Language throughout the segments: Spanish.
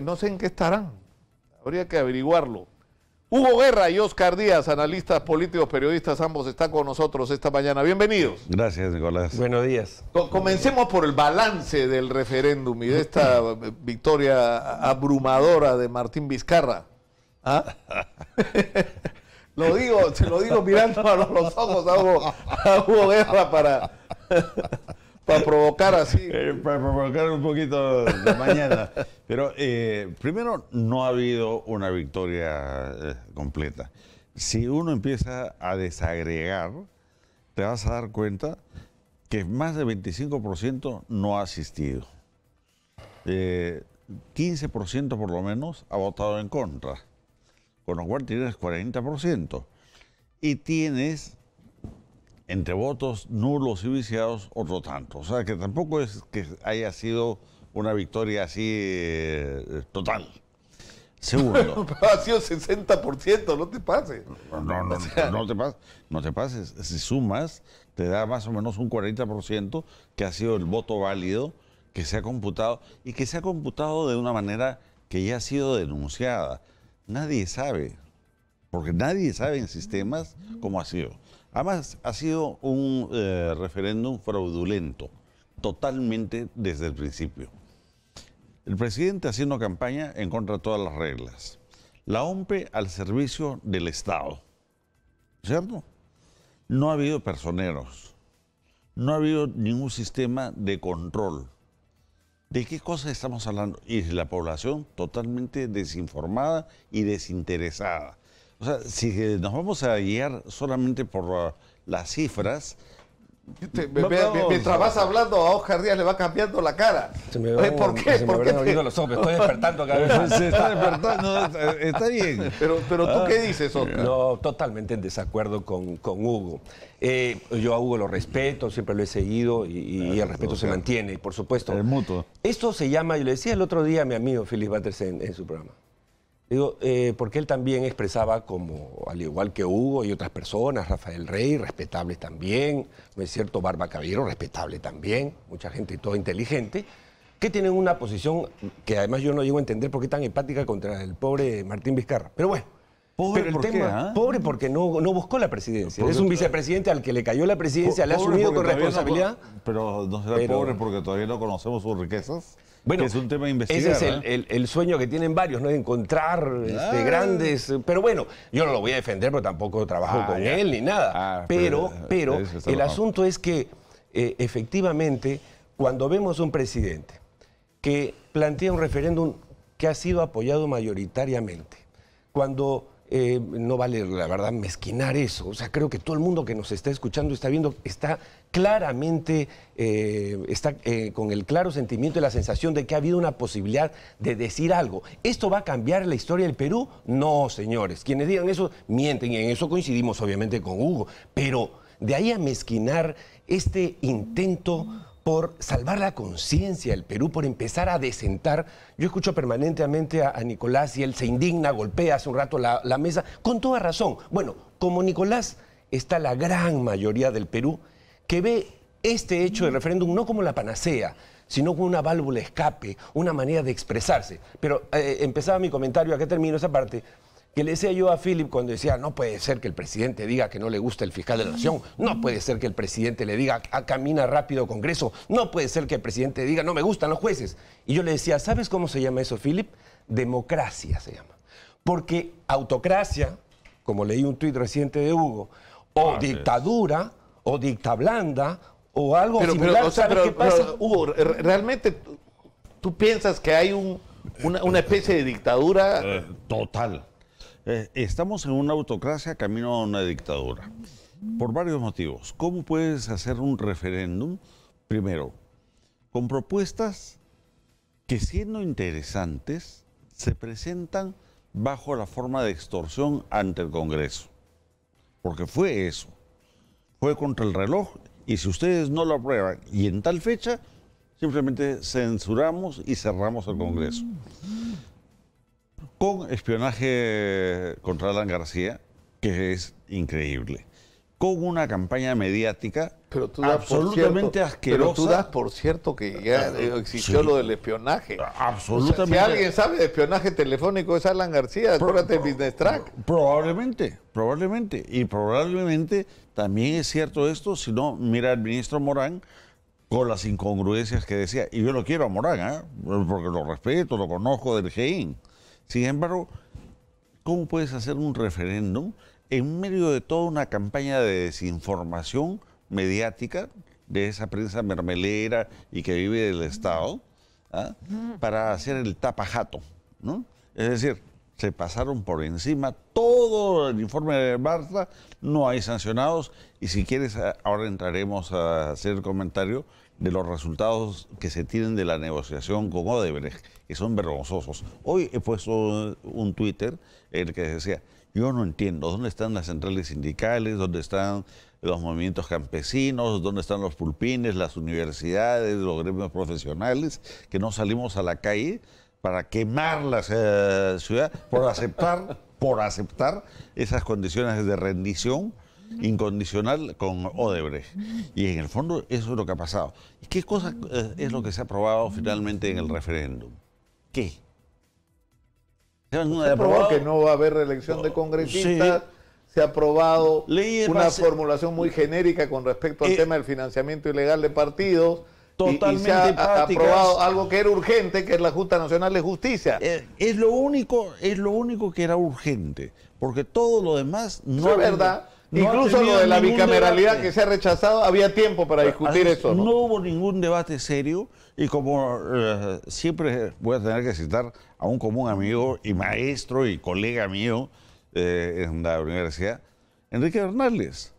No sé en qué estarán, habría que averiguarlo. Hugo Guerra y Oscar Díaz, analistas políticos, periodistas, ambos están con nosotros esta mañana. Bienvenidos. Gracias, Nicolás. Buenos días. Comencemos por el balance del referéndum y de esta victoria abrumadora de Martín Vizcarra. ¿Ah? Se lo digo mirando a los ojos a Hugo Guerra para provocar así. Para provocar un poquito de mañana. Pero primero, no ha habido una victoria completa. Si uno empieza a desagregar, te vas a dar cuenta que más del 25% no ha asistido. 15% por lo menos ha votado en contra. Con lo cual tienes 40%. Y tienes, entre votos nulos y viciados, otro tanto. O sea, que tampoco es que haya sido una victoria así total. Segundo. Pero ha sido 60%, no te pases. No te pases. Si sumas, te da más o menos un 40% que ha sido el voto válido que se ha computado y que se ha computado de una manera que ya ha sido denunciada. Nadie sabe, porque nadie sabe en sistemas cómo ha sido. Además, ha sido un referéndum fraudulento, totalmente desde el principio. El presidente haciendo campaña en contra de todas las reglas. La OMPE al servicio del Estado, ¿cierto? No ha habido personeros, no ha habido ningún sistema de control. ¿De qué cosa estamos hablando? Y la población totalmente desinformada y desinteresada. O sea, si nos vamos a guiar solamente por las cifras... Mientras vas hablando, a Oscar Díaz le va cambiando la cara. ¿Por qué? Se me habrán abrido los ojos, me estoy despertando cada vez más. Se está despertando, está bien. Pero ¿tú qué dices, Oscar? No, totalmente en desacuerdo con Hugo. Yo a Hugo lo respeto, siempre lo he seguido y el respeto se mantiene, por supuesto. El mutuo. Esto se llama, yo le decía el otro día a mi amigo Philip Butters en su programa. Digo, porque él también expresaba como, al igual que Hugo y otras personas, Rafael Rey, respetables también, ¿no es cierto? Barba Caballero, respetable también, mucha gente y todo inteligente, que tienen una posición que además yo no llego a entender por qué tan empática contra el pobre Martín Vizcarra. Pero bueno. ¿Pobre pero el por tema, qué? Pobre porque no buscó la presidencia. Es un vicepresidente al que le cayó la presidencia, le ha asumido con responsabilidad. Pero no será pobre porque todavía no conocemos sus riquezas. Bueno, que es un tema a investigar. Ese es el sueño que tienen varios, ¿no? De encontrar grandes... Pero bueno, yo no lo voy a defender porque tampoco trabajo con él ni nada. Pero el asunto es que efectivamente, cuando vemos un presidente que plantea un referéndum que ha sido apoyado mayoritariamente, cuando... no vale, la verdad, mezquinar eso. O sea, creo que todo el mundo que nos está escuchando, está viendo, está claramente, con el claro sentimiento y la sensación de que ha habido una posibilidad de decir algo. ¿Esto va a cambiar la historia del Perú? No, señores. Quienes digan eso mienten y en eso coincidimos obviamente con Hugo. Pero de ahí a mezquinar este intento por salvar la conciencia del Perú, por empezar a desentar. Yo escucho permanentemente a Nicolás y él se indigna, golpea hace un rato la mesa, con toda razón. Bueno, como Nicolás está la gran mayoría del Perú que ve este hecho de referéndum no como la panacea, sino como una válvula escape, una manera de expresarse. Pero empezaba mi comentario, ¿a qué termino esa parte? Que le decía yo a Philip cuando decía, no puede ser que el presidente diga que no le gusta el fiscal de la Nación, no puede ser que el presidente le diga, camina rápido Congreso, no puede ser que el presidente diga, no me gustan los jueces. Y yo le decía, ¿sabes cómo se llama eso, Philip? Democracia se llama. Porque autocracia, como leí un tuit reciente de Hugo, o dictadura, o dictablanda, o algo similar. ¿Sabes qué pasa? Hugo, ¿realmente tú piensas que hay una especie de dictadura? Total. Estamos en una autocracia camino a una dictadura. Por varios motivos. ¿Cómo puedes hacer un referéndum? Primero, con propuestas que, siendo interesantes, se presentan bajo la forma de extorsión ante el Congreso. Porque fue eso. Fue contra el reloj y si ustedes no lo aprueban y en tal fecha, simplemente censuramos y cerramos el Congreso. Con espionaje contra Alan García, que es increíble. Con una campaña mediática Pero tú das absolutamente asquerosa. Pero tú das por cierto que ya existió lo del espionaje. Absolutamente. O sea, si alguien sabe de espionaje telefónico es Alan García, acuérdate de Business Track. Probablemente. Y probablemente también es cierto esto, si no, mira al ministro Morán con las incongruencias que decía. Y yo lo quiero a Morán, porque lo respeto, lo conozco del GEIN. Sin embargo, ¿cómo puedes hacer un referéndum en medio de toda una campaña de desinformación mediática de esa prensa mermelera y que vive del Estado, para hacer el tapajato, ¿no? Es decir, se pasaron por encima todo el informe de Bartra, no hay sancionados, y si quieres ahora entraremos a hacer el comentario de los resultados que se tienen de la negociación con Odebrecht, que son vergonzosos. Hoy he puesto un Twitter en el que decía, yo no entiendo dónde están las centrales sindicales, dónde están los movimientos campesinos, dónde están los pulpines, las universidades, los gremios profesionales, que no salimos a la calle para quemar la ciudad por aceptar esas condiciones de rendición incondicional con Odebrecht. Y en el fondo eso es lo que ha pasado. ¿Y qué cosa es lo que se ha aprobado finalmente en el referéndum? ¿Qué? Se ha aprobado que no va a haber reelección de congresistas. Sí. Se ha aprobado una formulación muy genérica con respecto al tema del financiamiento ilegal de partidos. Totalmente y se ha aprobado algo que era urgente, que es la Junta Nacional de Justicia. Es lo único que era urgente, porque todo lo demás no es verdad. No, incluso lo de la bicameralidad debate que se ha rechazado, había tiempo para discutir eso, ¿no? No hubo ningún debate serio, y como siempre voy a tener que citar a un común amigo y maestro y colega mío en la universidad, Enrique Bernales.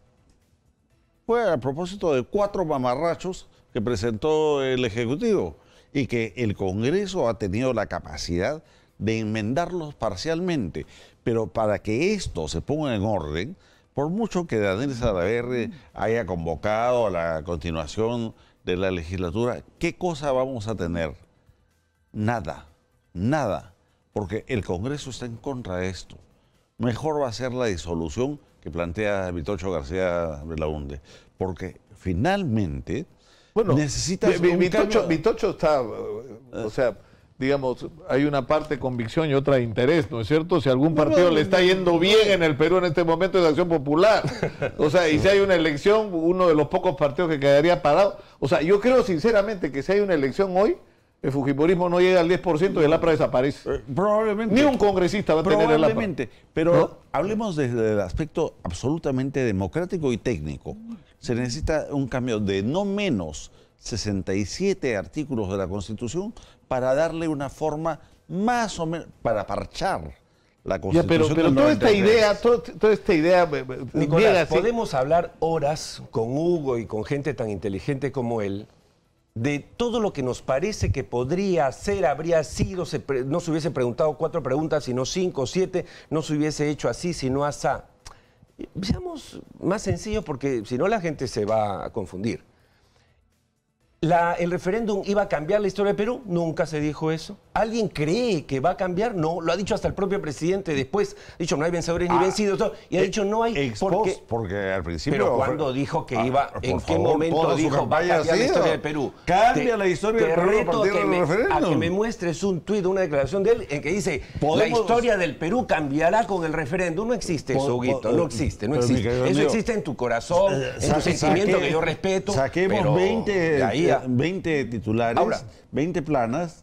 Fue a propósito de 4 mamarrachos que presentó el Ejecutivo y que el Congreso ha tenido la capacidad de enmendarlos parcialmente. Pero para que esto se ponga en orden, por mucho que Daniel Salaverry haya convocado a la continuación de la legislatura, ¿qué cosa vamos a tener? Nada, porque el Congreso está en contra de esto. Mejor va a ser la disolución que plantea Vitocho García Belaunde, porque finalmente necesitas Vitocho está, o sea, digamos, hay una parte de convicción y otra de interés, ¿no es cierto? Si algún partido le está yendo bien en el Perú en este momento es Acción Popular. O sea, y si hay una elección, uno de los pocos partidos que quedaría parado. O sea, yo creo sinceramente que si hay una elección hoy, el fujimorismo no llega al 10% y el APRA desaparece. Probablemente. Ni un congresista va a tener el APRA. Probablemente, pero ¿no? Hablemos desde el aspecto absolutamente democrático y técnico. Se necesita un cambio de no menos 67 artículos de la Constitución para darle una forma más o menos, para parchar la Constitución. Pero toda esta idea... Nicolás, podemos hablar horas con Hugo y con gente tan inteligente como él de todo lo que nos parece que podría ser, habría sido, no se hubiese preguntado 4 preguntas, sino 5 o 7, no se hubiese hecho así, sino asá. Seamos más sencillos porque si no la gente se va a confundir. ¿El referéndum iba a cambiar la historia de Perú? Nunca se dijo eso. ¿Alguien cree que va a cambiar? No, lo ha dicho hasta el propio presidente después. Ha dicho, no hay vencedores ni vencidos. Y ha dicho, no hay... Porque al principio... Pero cuando dijo que iba... ¿En qué momento dijo, va a cambiar la historia de Perú? Cambia la historia de Perú a partir del referéndum. A que me muestres un tuit, una declaración de él, en que dice, la historia del Perú cambiará con el referéndum. No existe eso, Huguito. No existe. Eso existe en tu corazón, en tu sentimiento que yo respeto. Saquemos 20 titulares, ahora, 20 planas,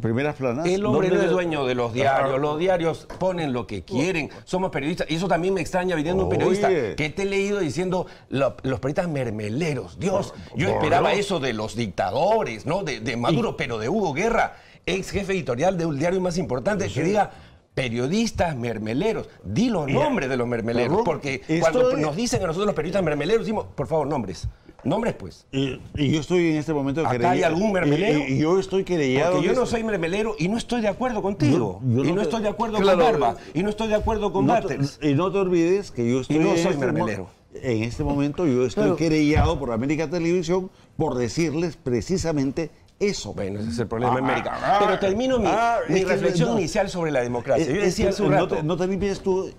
primeras planas. El hombre no es dueño de los diarios. Los diarios ponen lo que quieren. Somos periodistas. Y eso también me extraña viniendo un periodista que te he leído diciendo los periodistas mermeleros. Dios, yo esperaba eso de los dictadores, ¿no? De Maduro, pero de Hugo Guerra, ex jefe editorial de un diario más importante, que diga periodistas mermeleros. Di los nombres de los mermeleros. Porque cuando nos dicen a nosotros los periodistas mermeleros, decimos, por favor, nombres. Nombres, pues. Y yo estoy en este momento... ¿Acá hay algún mermelero? Y yo estoy querellado... Porque yo no soy mermelero y no estoy de acuerdo contigo. Y no estoy de acuerdo con Barba. Y no estoy de acuerdo con Bartels. Y no te olvides que yo estoy... Y no soy mermelero. En este momento yo estoy querellado por América Televisión por decirles precisamente Eso. Bueno, ese es el problema en América. Pero termino mi reflexión inicial sobre la democracia. Yo decía hace un rato... No te limpies tú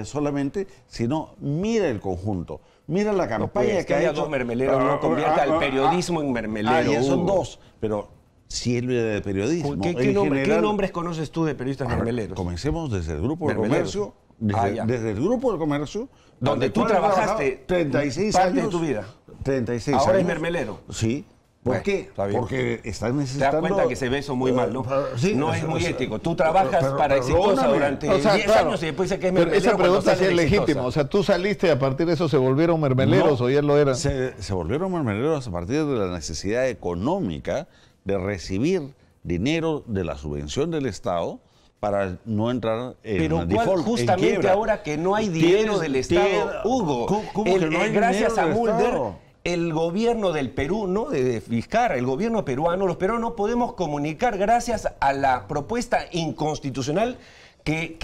solamente, sino mira el conjunto. Mira la campaña que ha hecho... dos mermeleros no convierta el periodismo en mermelero. Ya son dos, pero sirve de periodismo. ¿Qué nombres conoces tú de periodistas mermeleros? Comencemos desde el Grupo de Comercio. Desde el Grupo de Comercio. Donde tú trabajaste 36 parte años de tu vida. 36 años. Ahora es mermelero. Sí. ¿Por qué? Porque están necesitando... Te das cuenta que se ve eso muy mal, ¿no? Sí, no es muy ético. Tú trabajas para Exitosa durante 10 años y después dice que es mermelero. Pero esa pregunta sí es legítima. O sea, tú saliste y a partir de eso se volvieron mermeleros o ya lo eran. Se volvieron mermeleros a partir de la necesidad económica de recibir dinero de la subvención del Estado para no entrar en default, justamente ahora que no hay dinero del Estado, Hugo, ¿cómo que no hay gracias a dinero del Mulder, Estado? el gobierno del Perú, no de Vizcarra, el gobierno peruano, los peruanos podemos comunicar gracias a la propuesta inconstitucional que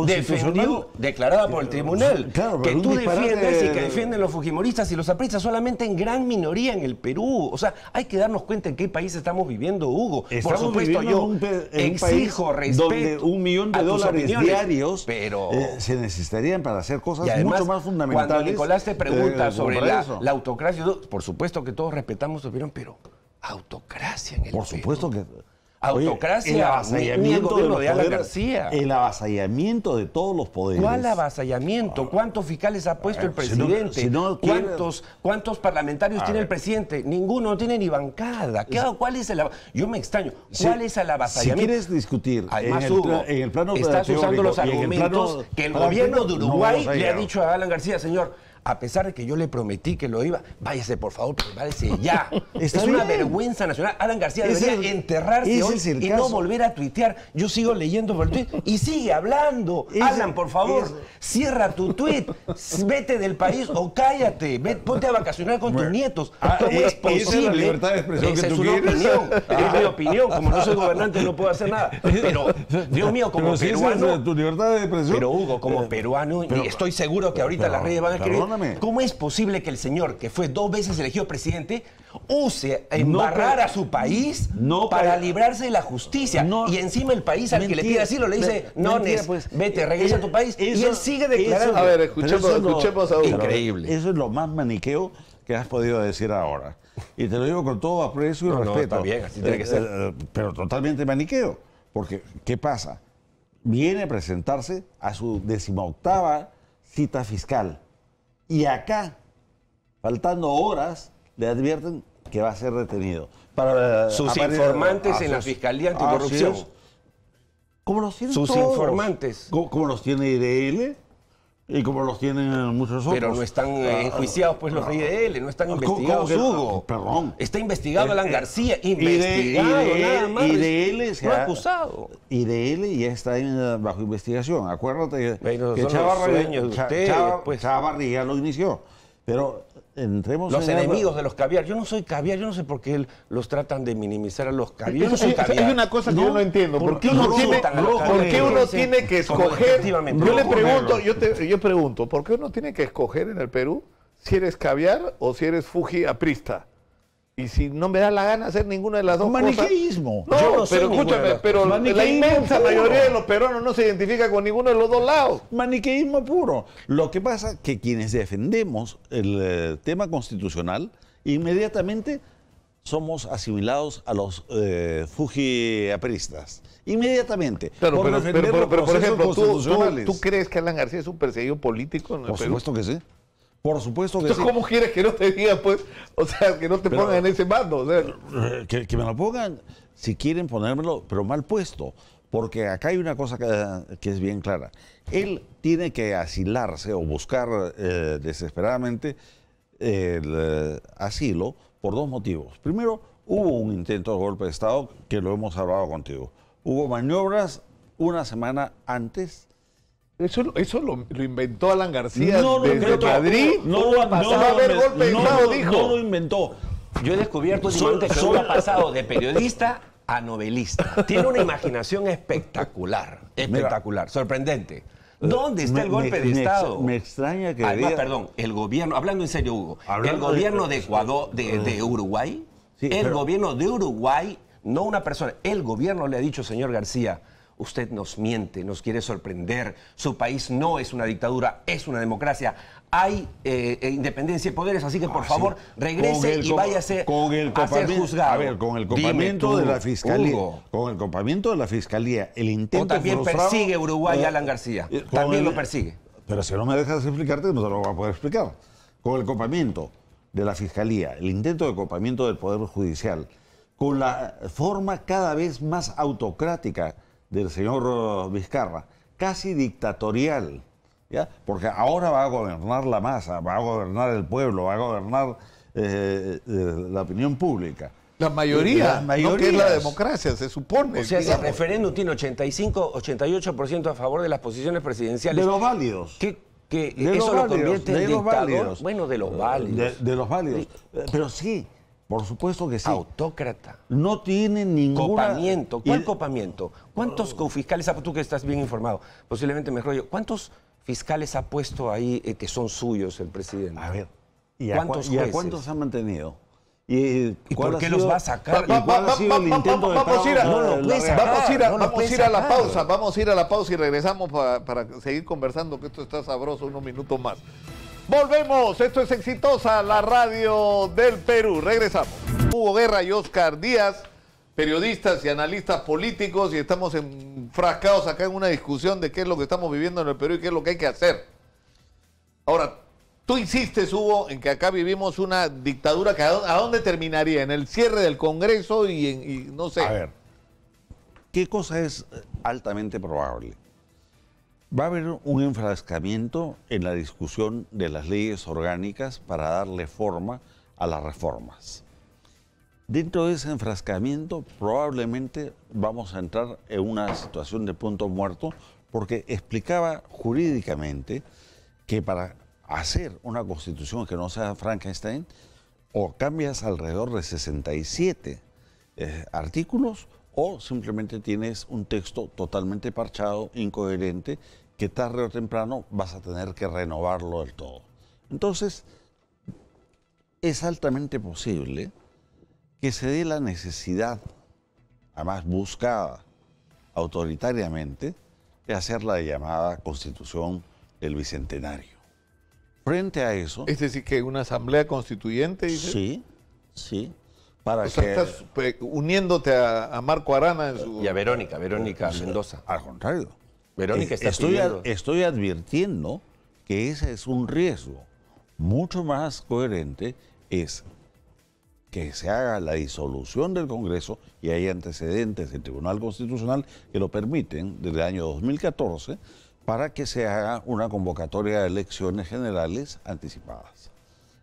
defendió, declarada por el tribunal, claro, que tú defiendes y que defienden los fujimoristas y los apristas solamente en gran minoría en el Perú. O sea, hay que darnos cuenta en qué país estamos viviendo, Hugo. Estamos por supuesto, yo exijo respeto donde $1 millón diarios pero se necesitarían para hacer cosas además, mucho más fundamentales. Cuando Nicolás te pregunta sobre la autocracia, por supuesto que todos respetamos su opinión, pero autocracia en el Perú. Por supuesto que... Autocracia, el avasallamiento de Alan García. El avasallamiento de todos los poderes. ¿Cuál avasallamiento? ¿Cuántos fiscales ha puesto el presidente? ¿Cuántos parlamentarios tiene el presidente? Ninguno, no tiene ni bancada. ¿Cuál es el Yo me extraño. ¿Cuál es el avasallamiento? Si quieres discutir además, Hugo, en el plano estás usando los teórico, argumentos que el gobierno de Uruguay le ha dicho a Alan García, señor, a pesar de que yo le prometí que lo iba, váyase por favor, váyase ya. Es una vergüenza nacional. Alan García debería enterrarse hoy y no volver a tuitear. Yo sigo leyendo por el tuit y sigue hablando. Alan, por favor, cierra tu tuit, vete del país o cállate, ponte a vacacionar con tus nietos. ¿Cómo es posible? Esa es la libertad de expresión esa que es tú una quieres. opinión, es mi opinión. Como no soy gobernante no puedo hacer nada. Pero, Dios mío, como peruano... tu libertad de expresión. Pero Hugo, como peruano, y estoy seguro que ahorita las redes van a escribir... ¿Cómo es posible que el señor, que fue 2 veces elegido presidente, use embarrar a su país para librarse de la justicia? Y encima el país al que le pide asilo le dice, vete, regresa a tu país. Y él sigue declarando. A ver, escuchemos a Hugo. Increíble. Eso es lo más maniqueo que has podido decir ahora. Y te lo digo con todo aprecio y respeto. Está bien, así tiene que ser. Pero totalmente maniqueo. Porque, ¿qué pasa? Viene a presentarse a su 18ª cita fiscal. Y acá, faltando horas, le advierten que va a ser detenido. Sus informantes en la Fiscalía Anticorrupción. Como los tienen sus todos. Informantes. Como los tiene IDL y como los tienen muchos otros. Pero no están enjuiciados pues los de IDL, no están investigados, Hugo. Perdón. Está investigado Alan García, investigado nada más. IDL no acusado. IDL ya está bajo investigación. Acuérdate que Chavarría lo inició. Pero entremos los enemigos de los caviar. Yo no soy caviar, yo no sé por qué los tratan de minimizar a los caviar. Yo no soy caviar. Hay una cosa que yo no entiendo. ¿Por qué uno tiene que escoger? Yo pregunto, ¿por qué uno tiene que escoger en el Perú si eres caviar o si eres fujiaprista? Y si no me da la gana hacer ninguna de las dos maniqueísmo. cosas... No, pero escúchame, pero la inmensa mayoría de los peruanos no se identifica con ninguno de los dos lados. Maniqueísmo puro. Lo que pasa es que quienes defendemos el tema constitucional, inmediatamente somos asimilados a los fujiapristas. Inmediatamente. Claro, pero por ejemplo, ¿tú crees que Alan García es un perseguido político en el Perú? Por supuesto que sí. Por supuesto que entonces, sí. ¿Cómo quieres que no te diga, pues? O sea, que no te pongan en ese bando. O sea, que me lo pongan, si quieren ponérmelo, pero mal puesto. Porque acá hay una cosa que es bien clara. Él tiene que asilarse o buscar desesperadamente el asilo por 2 motivos. Primero, hubo un intento de golpe de Estado que lo hemos hablado contigo. Hubo maniobras una semana antes. Eso lo inventó Alan García desde Madrid. No va a haber golpe de Estado, dijo. No lo inventó. Yo he descubierto últimamente que ha pasado de periodista a novelista. Tiene una imaginación espectacular, sorprendente. ¿Dónde está el golpe de Estado? Me extraña que además, perdón, el gobierno, hablando en serio, Hugo, el gobierno de Ecuador, de Uruguay, Sí, el gobierno de Uruguay, no una persona, el gobierno le ha dicho, señor García, usted nos miente, nos quiere sorprender, su país no es una dictadura, es una democracia, hay independencia de poderes, así que por favor regrese y váyase a ser juzgado. A ver, con el copamiento de la Fiscalía, con el copamiento de la Fiscalía, el intento o también persigue Uruguay a Alan García, también lo persigue. Pero si no me dejas explicarte, no te lo voy a poder explicar. Con el copamiento de la Fiscalía, el intento de copamiento del Poder Judicial, con la forma cada vez más autocrática del señor Vizcarra, casi dictatorial, ¿ya? Porque ahora va a gobernar la masa, va a gobernar el pueblo, va a gobernar la opinión pública. La mayoría, no que es la democracia, se supone. O sea, si el referéndum tiene 85, 88% a favor de las posiciones presidenciales. De los válidos. Que eso lo convierte en dictador. Bueno, de los válidos. De los válidos. Pero sí, por supuesto que sí. Autócrata. No tiene ninguna... Copamiento. ¿Cuál copamiento? ¿Cuántos fiscales, tú que estás bien informado, posiblemente mejor yo, cuántos fiscales ha puesto ahí que son suyos el presidente? A ver, ¿y a cuántos han mantenido? ¿Y por qué los va a sacar? Vamos a ir a la pausa. Vamos a ir a la pausa y regresamos para seguir conversando, que esto está sabroso, unos minutos más. Volvemos, esto es Exitosa, la radio del Perú. Regresamos. Hugo Guerra y Oscar Díaz, periodistas y analistas políticos, y estamos enfrascados acá en una discusión de qué es lo que estamos viviendo en el Perú y qué es lo que hay que hacer. Ahora, tú insistes, Hugo, en que acá vivimos una dictadura que ¿a dónde terminaría? En el cierre del Congreso y no sé. A ver, ¿qué cosa es altamente probable? Va a haber un enfrascamiento en la discusión de las leyes orgánicas para darle forma a las reformas. Dentro de ese enfrascamiento probablemente vamos a entrar en una situación de punto muerto, porque explicaba jurídicamente que para hacer una constitución que no sea Frankenstein, o cambias alrededor de 67 artículos, o simplemente tienes un texto totalmente parchado, incoherente, que tarde o temprano vas a tener que renovarlo del todo. Entonces, es altamente posible que se dé la necesidad, además buscada autoritariamente, de hacer la llamada Constitución del Bicentenario. Frente a eso... Es decir, que una asamblea constituyente, dice. Sí, sí. O sea, estás uniéndote a Marco Arana en su... Y a Verónica Mendoza. Al contrario. Verónica está estoy advirtiendo que ese es un riesgo. Mucho más coherente es que se haga la disolución del Congreso, y hay antecedentes del Tribunal Constitucional que lo permiten desde el año 2014, para que se haga una convocatoria de elecciones generales anticipadas.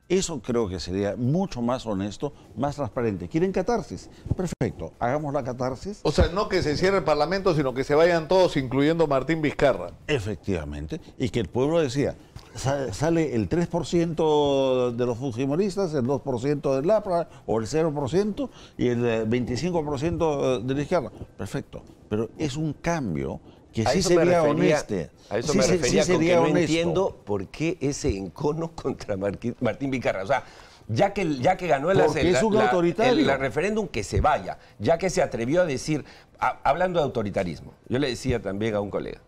Eso creo que sería mucho más honesto, más transparente. ¿Quieren catarsis? Perfecto, hagamos la catarsis. O sea, no que se cierre el Parlamento, sino que se vayan todos, incluyendo Martín Vizcarra. Efectivamente, y que el pueblo decía, sale el 3% de los fujimoristas, el 2% del APRA, o el 0%, y el 25% de la izquierda. Perfecto, pero es un cambio que sí sería honesto. A eso me refería con que no entiendo por qué ese encono contra Martín Vizcarra. O sea, ya que ganó el referéndum, que se vaya. Ya que se atrevió a decir, hablando de autoritarismo, yo le decía también a un colega,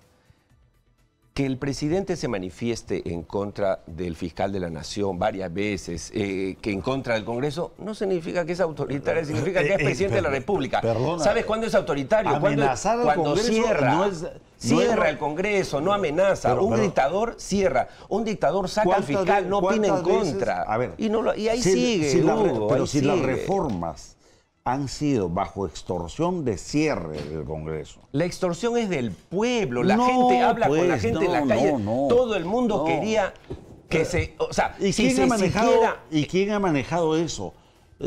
que el presidente se manifieste en contra del fiscal de la Nación varias veces, que en contra del Congreso, no significa que es autoritario, significa que es presidente de la República. ¿Sabes cuándo es autoritario? Cuando cierra. Cierra el Congreso, no amenaza. Un dictador cierra. Un dictador saca al fiscal, no opina en contra. A ver, y ahí sigue, Hugo. Pero si las reformas han sido bajo extorsión de cierre del Congreso. La extorsión es del pueblo, la gente habla con la gente en la calle, todo el mundo quería que se... O sea, ¿Y quién ha manejado eso?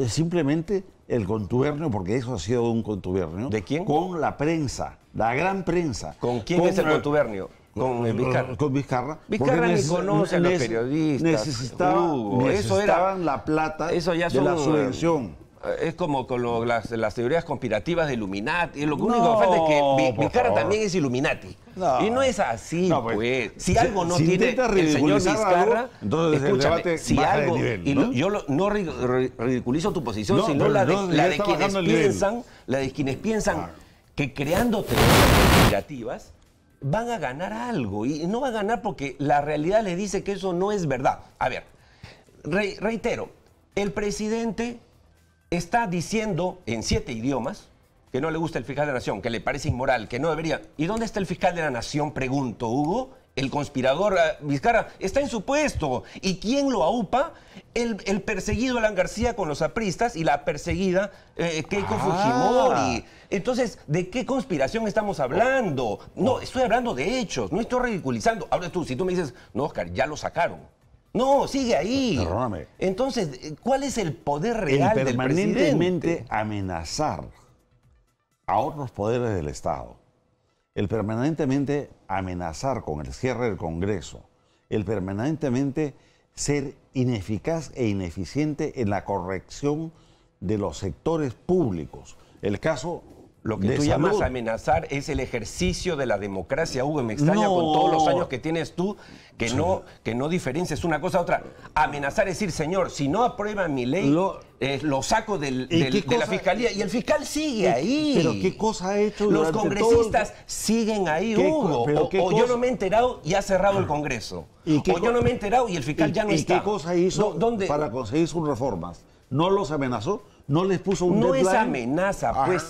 Simplemente el contubernio, porque eso ha sido un contubernio. ¿De quién? Con la prensa, la gran prensa. ¿Con quién es el contubernio? Con Vizcarra. Con Vizcarra. Vizcarra ni conoce a los periodistas. Necesitaban la plata de la subvención. Es como con las teorías conspirativas de Illuminati. Lo único que falta es que Vizcarra también es Illuminati. No. Y no es así, pues. Si algo no tiene el señor Vizcarra, entonces escúchame, si algo, nivel, ¿no? Y yo no ridiculizo tu posición, sino la de quienes piensan que creando teorías conspirativas van a ganar algo. Y no va a ganar porque la realidad les dice que eso no es verdad. A ver, reitero, el presidente está diciendo en 7 idiomas que no le gusta el fiscal de la Nación, que le parece inmoral, que no debería. ¿Y dónde está el fiscal de la Nación? Pregunto, Hugo. El conspirador Vizcarra está en su puesto. ¿Y quién lo aupa? El perseguido Alan García con los apristas y la perseguida Keiko Fujimori. Entonces, ¿de qué conspiración estamos hablando? No, estoy hablando de hechos, no estoy ridiculizando. Ahora tú, si tú me dices, no, Oscar, ya lo sacaron. No, sigue ahí. Perdóname. Entonces, ¿cuál es el poder real del presidente? Permanentemente amenazar a otros poderes del Estado, el permanentemente amenazar con el cierre del Congreso, el permanentemente ser ineficaz e ineficiente en la corrección de los sectores públicos. El caso Lo que tú llamas amenazar es el ejercicio de la democracia, Hugo. Me extraña con todos los años que tienes tú que no diferencias una cosa a otra. Amenazar es decir, señor, si no aprueban mi ley, lo saco de la fiscalía. Y el fiscal sigue ahí. ¿Pero qué cosa ha hecho? Los congresistas siguen ahí, Hugo. O yo no me he enterado y ha cerrado el Congreso. O yo no me he enterado y el fiscal ya no está. ¿Y qué cosa hizo para conseguir sus reformas? ¿No los amenazó? ¿No les puso un deadline? No es amenaza, pues.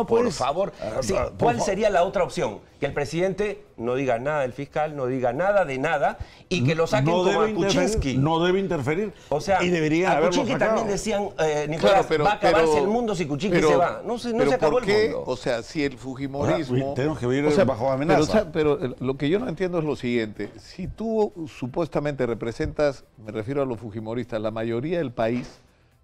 Por favor. Sí, ¿cuál sería la otra opción? Que el presidente no diga nada del fiscal, no diga nada de nada y que lo saquen como a Kuczynski. No debe interferir. O sea, y deberían a Kuczynski también decían, Nicolás, va a acabarse el mundo si Kuczynski se va. No se acabó el mundo. O sea, si el fujimorismo... Tenemos que vivir bajo amenaza. Pero lo que yo no entiendo es lo siguiente. Si tú supuestamente representas, me refiero a los fujimoristas, la mayoría del país,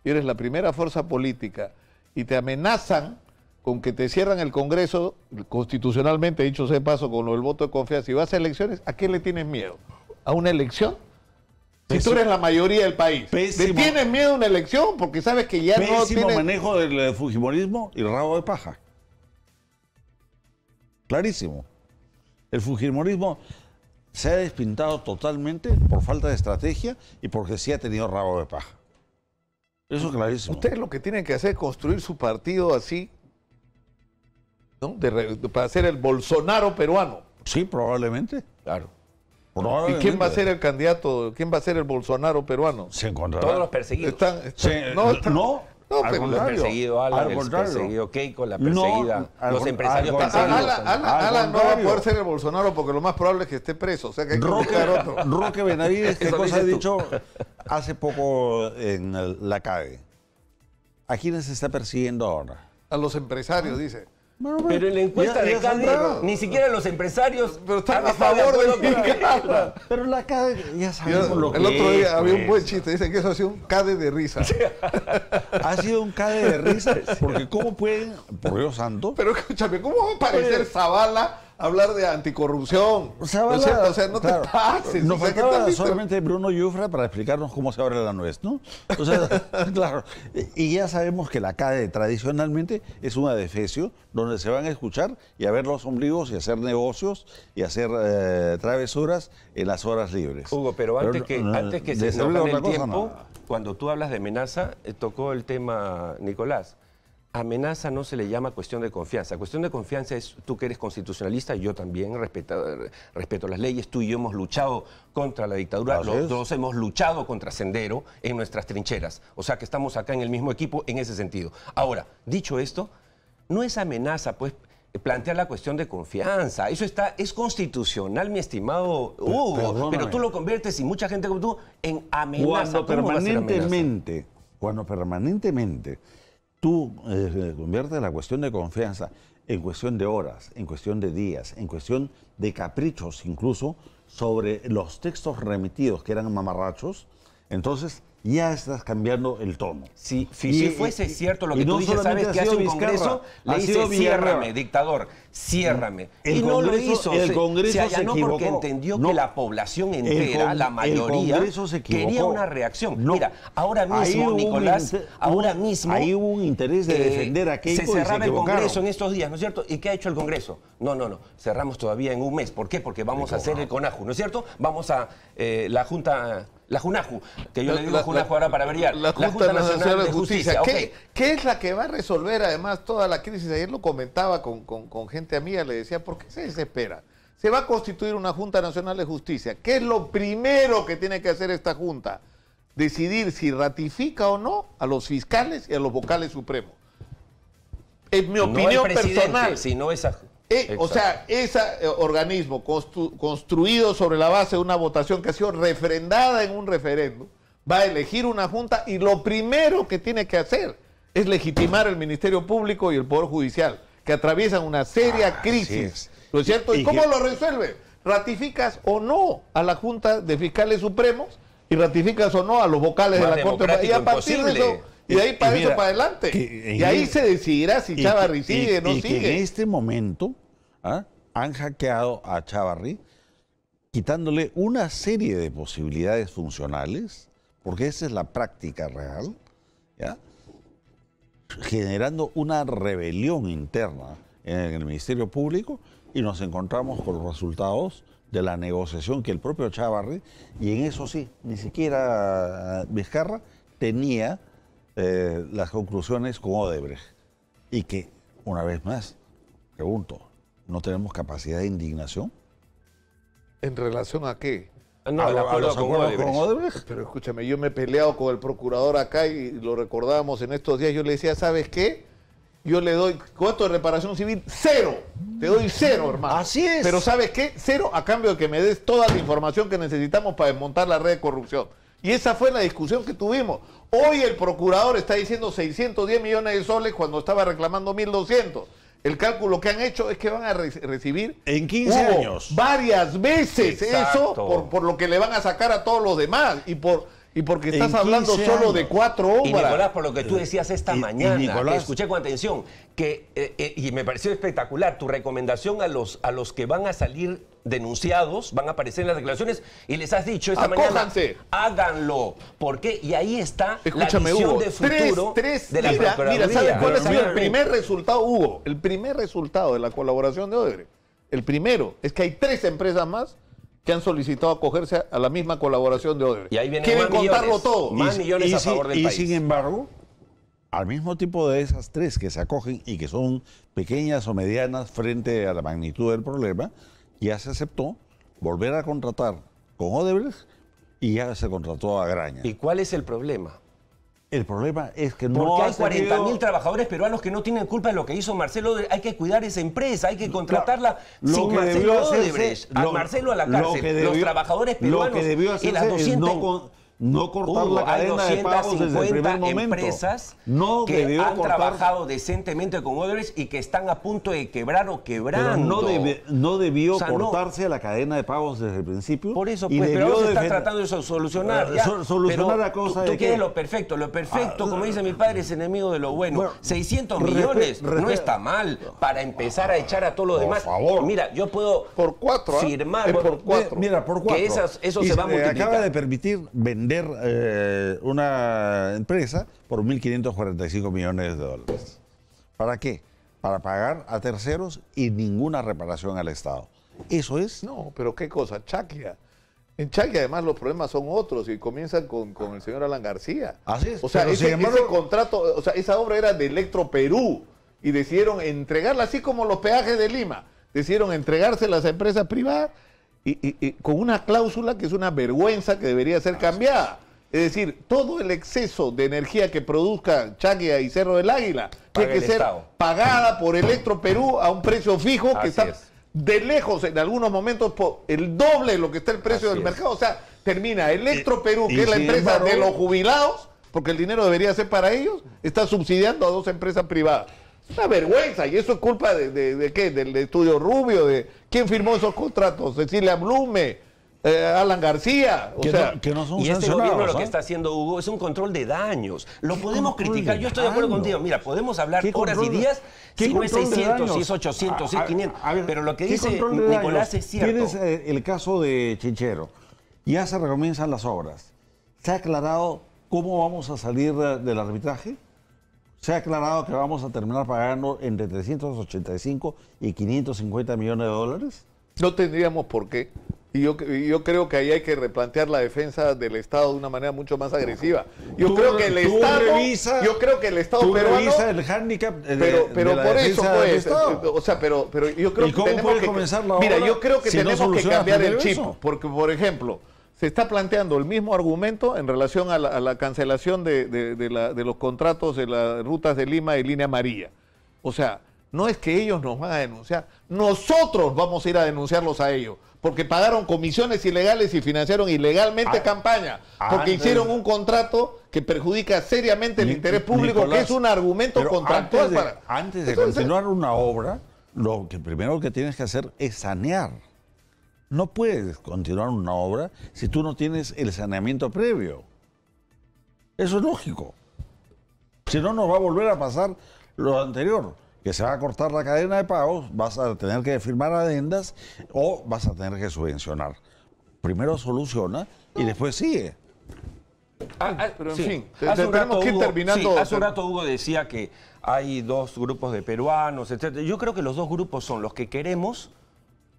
y eres la primera fuerza política y te amenazan con que te cierran el Congreso, constitucionalmente, dicho sea de paso, con el voto de confianza, y vas a elecciones, ¿a qué le tienes miedo? ¿A una elección? Si tú eres la mayoría del país, ¿le tienes miedo a una elección? Porque sabes que ya no tienes... manejo del fujimorismo y rabo de paja. Clarísimo. El fujimorismo se ha despintado totalmente por falta de estrategia y porque sí ha tenido rabo de paja. Eso es clarísimo. Ustedes lo que tienen que hacer es construir su partido así, ¿no? Para ser el Bolsonaro peruano. Sí, probablemente. Claro. ¿Y quién va a ser el candidato? ¿Quién va a ser el Bolsonaro peruano? Se encontrará. Todos los perseguidos. No, pero el perseguido Alan, el perseguido Keiko, la perseguida, los empresarios perseguidos. Alan no va a poder ser el Bolsonaro porque lo más probable es que esté preso. O sea que hay que buscar otro. Roque Benavides, ¿qué cosa ha dicho hace poco en la CADE? ¿A quiénes se está persiguiendo ahora? A los empresarios, dice. Pero en la encuesta de CADE, ni siquiera los empresarios están a favor de Vizcarra. Pero la CADE, ya sabemos lo que el otro día había un buen chiste, dicen que eso ha sido un CADE de risa. Ha sido un CADE de risa, porque ¿cómo pueden, por Dios santo? Pero escúchame, ¿cómo va a aparecer Zavala hablar de anticorrupción? Zavala, o sea, no te pases. Nos faltaba solamente Bruno Yufra para explicarnos cómo se abre la nuez, ¿no? O sea, claro. Y ya sabemos que la CADE tradicionalmente es una defecio donde se van a escuchar y a ver los ombligos y hacer negocios y hacer travesuras en las horas libres. Hugo, pero antes que se nos gane el tiempo, cuando tú hablas de amenaza, tocó el tema Nicolás. Amenaza no se le llama cuestión de confianza. Cuestión de confianza es tú que eres constitucionalista, yo también respeto las leyes, tú y yo hemos luchado contra la dictadura, los dos hemos luchado contra Sendero en nuestras trincheras. O sea que estamos acá en el mismo equipo en ese sentido. Ahora, dicho esto, no es amenaza, pues, plantear la cuestión de confianza. Eso es constitucional, mi estimado Hugo. Pero tú lo conviertes, y mucha gente como tú, en amenaza. Cuando permanentemente tú conviertes la cuestión de confianza en cuestión de horas, en cuestión de días, en cuestión de caprichos incluso, sobre los textos remitidos que eran mamarrachos, entonces ya estás cambiando el tono. Si fuese cierto lo que tú dices, ¿sabes qué hace un Congreso? Le dice, ciérrame, dictador, ciérrame. Y no lo hizo. El Congreso se allanó porque entendió que la población entera, la mayoría, quería una reacción. Mira, ahora mismo, Nicolás, ahí hubo un interés de defender a Keiko. Se cerraba el Congreso en estos días, ¿no es cierto? ¿Y qué ha hecho el Congreso? No, cerramos todavía en un mes. ¿Por qué? Porque vamos a hacer el CONAJU, ¿no es cierto? Vamos a la Junta... La JUNAJU, que yo le digo JUNAJU ahora para variar. La Junta Nacional de Justicia. ¿Qué es la que va a resolver además toda la crisis? Ayer lo comentaba con gente amiga, le decía, ¿por qué se desespera? Se va a constituir una Junta Nacional de Justicia. ¿Qué es lo primero que tiene que hacer esta Junta? Decidir si ratifica o no a los fiscales y a los vocales supremos. Es mi opinión personal. Sino esa... o sea, ese organismo construido sobre la base de una votación que ha sido refrendada en un referéndum, va a elegir una junta y lo primero que tiene que hacer es legitimar el Ministerio Público y el Poder Judicial, que atraviesan una seria crisis. ¿No es cierto? ¿Y cómo lo resuelve? ¿Ratificas o no a la Junta de Fiscales Supremos y ratificas o no a los vocales de la Corte? Y a partir de eso... Y de ahí para eso para adelante. Y ahí se decidirá si Chávarri sigue o no sigue. Que en este momento han hackeado a Chávarri, quitándole una serie de posibilidades funcionales, porque esa es la práctica real, ¿ya? Generando una rebelión interna en el Ministerio Público, y nos encontramos con los resultados de la negociación que el propio Chávarri, y en eso sí, ni siquiera Vizcarra tenía las conclusiones con Odebrecht. Y que, una vez más, pregunto, ¿no tenemos capacidad de indignación? ¿En relación a qué? No, a los acuerdos con Odebrecht. Pero escúchame, yo me he peleado con el procurador acá y lo recordábamos en estos días. Yo le decía, ¿sabes qué? Yo le doy, ¿cuánto de reparación civil? 0. Te doy 0, hermano. Así es. Pero ¿sabes qué? 0 a cambio de que me des toda la información que necesitamos para desmontar la red de corrupción. Y esa fue la discusión que tuvimos. Hoy el procurador está diciendo 610 millones de soles cuando estaba reclamando 1.200. El cálculo que han hecho es que van a recibir en 15 años varias veces. Exacto. Eso por lo que le van a sacar a todos los demás y porque estás hablando solo de 4 obras. Y Nicolás, por lo que tú decías esta mañana, Nicolás, escuché con atención, y me pareció espectacular tu recomendación a los que van a salir denunciados, van a aparecer en las declaraciones, y les has dicho esta mañana, háganlo. ¿Por qué? Y ahí está la visión Hugo, de futuro de la Procuraduría. Mira, ¿sabes cuál es el primer resultado, Hugo? El primer resultado de la colaboración de Odebrecht, el primero, es que hay 3 empresas más que han solicitado acogerse a la misma colaboración de Odebrecht. Y ahí vienen quieren contarlo millones, todo. Más millones a favor del país. Y sin embargo, al mismo tipo de esas 3 que se acogen y que son pequeñas o medianas frente a la magnitud del problema, ya se aceptó volver a contratar con Odebrecht y ya se contrató a Graña. ¿Y cuál es el problema? El problema es que no porque hay 40.000 trabajadores peruanos que no tienen culpa de lo que hizo Marcelo Odebrecht. Hay que cuidar esa empresa, hay que contratarla sin Marcelo Odebrecht. A Marcelo a la cárcel, los trabajadores peruanos lo que debió hacerse y las 200... no cortar la cadena de pagos desde el primer momento. Empresas que han trabajado decentemente con Odebrecht y que están a punto de quebrar o quebrando. Pero no debió cortarse la cadena de pagos desde el principio. Por eso, pues, pero ahora se está tratando de solucionar. Solucionar la cosa tú quieres lo perfecto. Lo perfecto, como dice mi padre, es enemigo de lo bueno. 600 millones no está mal para empezar a echar a todos los demás. Por favor. Mira, yo puedo firmar por 4. Mira, por 4. Que eso se va a multiplicar. Acaba de permitir vender una empresa por 1.545 millones de dólares. ¿Para qué? Para pagar a terceros y ninguna reparación al Estado. ¿Eso es? No, pero qué cosa, Chaquia. En Chaquia además los problemas son otros y comienzan con el señor Alan García. Así es. O sea, ese contrato, o sea, esa obra era de Electro Perú y decidieron entregarla así como los peajes de Lima. Decidieron entregárselas a empresas privadas y con una cláusula que es una vergüenza que debería ser cambiada. Es decir, todo el exceso de energía que produzca Chaquia y Cerro del Águila tiene que ser pagada por Electro Perú a un precio fijo que está de lejos en algunos momentos por el doble de lo que está el precio del mercado. O sea, termina Electro Perú, que es la empresa de los jubilados, porque el dinero debería ser para ellos, está subsidiando a 2 empresas privadas. Es una vergüenza, y eso es culpa de ¿qué? Del estudio Rubio, de quién firmó esos contratos, Cecilia Blume, Alan García. Que no son y este gobierno lo que ¿eh? está haciendo, Hugo, es un control de daños. Lo podemos criticar. Yo estoy de acuerdo contigo. Mira, podemos hablar horas y días si no es 600, si es 800, si es 500. Pero lo que dice Nicolás es cierto. Tienes el caso de Chinchero. Ya se recomienzan las obras. ¿Se ha aclarado cómo vamos a salir del arbitraje? Se ha aclarado que vamos a terminar pagando entre 385 y 550 millones de dólares. No tendríamos por qué. Y yo creo que ahí hay que replantear la defensa del Estado de una manera mucho más agresiva. Yo creo que el Estado peruano revisa el hándicap pero por eso pues, o sea, pero yo creo que tenemos que comenzar la obra. Mira, yo creo que si tenemos que cambiar el chip, eso. porque por ejemplo, se está planteando el mismo argumento en relación a la cancelación de los contratos de las rutas de Lima y Línea Amarilla. O sea, no es que ellos nos van a denunciar, nosotros vamos a ir a denunciarlos a ellos, porque pagaron comisiones ilegales y financiaron ilegalmente campaña, porque hicieron un contrato que perjudica seriamente el interés público, Nicolás, que es un argumento contractual. Antes de continuar una obra, lo que primero que tienes que hacer es sanear. No puedes continuar una obra si tú no tienes el saneamiento previo. Eso es lógico. Si no, nos va a volver a pasar lo anterior, que se va a cortar la cadena de pagos, vas a tener que firmar adendas o vas a tener que subvencionar. Primero soluciona y después sigue. Pero en sí. fin, tenemos que ir terminando. Sí, hace un rato Hugo decía que hay dos grupos de peruanos, etc. Yo creo que los dos grupos son los que queremos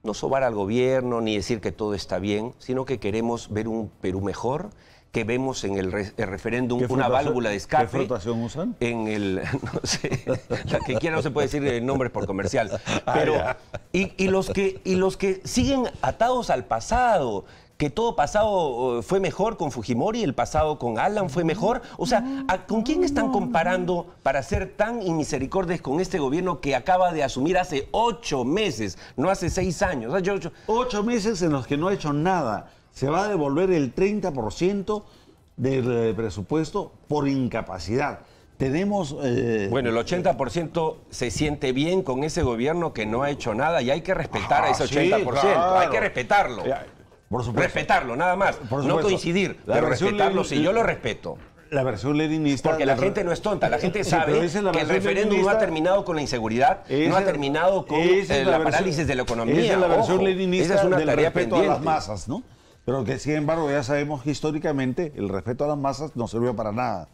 no sobar al gobierno ni decir que todo está bien, sino que queremos ver un Perú mejor, que vemos en el referéndum una válvula de escape. ¿Qué flotación usan? En el, no sé, la que quiera, no se puede decir nombres por comercial. Pero, y los que siguen atados al pasado, que todo pasado fue mejor con Fujimori, el pasado con Alan fue mejor. O sea, ¿con quién están comparando para ser tan inmisericordios con este gobierno que acaba de asumir hace 8 meses, no hace 6 años? O sea, 8 meses en los que no ha hecho nada. Se va a devolver el 30% del presupuesto por incapacidad. Tenemos... Bueno, el 80% se siente bien con ese gobierno que no ha hecho nada y hay que respetar a ese 80%. Sí, claro. Hay que respetarlo. Por supuesto. Respetarlo, nada más. No coincidir, pero respetarlo, sí, yo lo respeto. La versión leninista... Porque la gente no es tonta, la gente sabe que el referéndum no ha terminado con la inseguridad, no ha terminado con la parálisis de la economía. Esa es la versión leninista esa es una del tarea respeto pendiente. a las masas, ¿no? Pero que, sin embargo, ya sabemos que históricamente el respeto a las masas no sirvió para nada.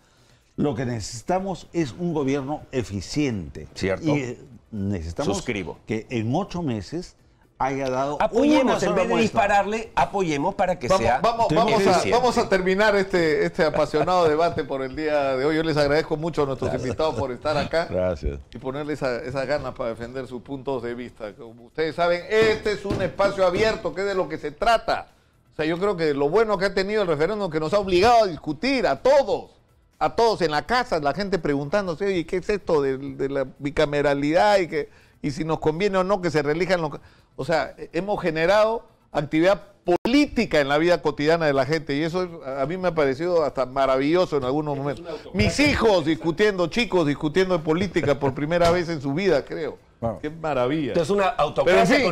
Lo que necesitamos es un gobierno eficiente. Cierto. Y necesitamos que en 8 meses haya dado apoyemos, en vez de dispararle, apoyemos para que sea vamos a terminar este apasionado debate por el día de hoy. Yo les agradezco mucho a nuestros invitados por estar acá. Gracias. Y ponerle esas ganas para defender sus puntos de vista. Como ustedes saben, este es un espacio abierto, que es de lo que se trata. O sea, yo creo que lo bueno que ha tenido el referéndum que nos ha obligado a discutir a todos en la casa, la gente preguntándose, oye, ¿qué es esto de la bicameralidad y si nos conviene o no que se reelijan los... O sea, hemos generado actividad política en la vida cotidiana de la gente y eso a mí me ha parecido hasta maravilloso en algunos momentos. Mis hijos chicos discutiendo de política por primera vez en su vida, creo. Wow. Qué maravilla. Es una autocracia.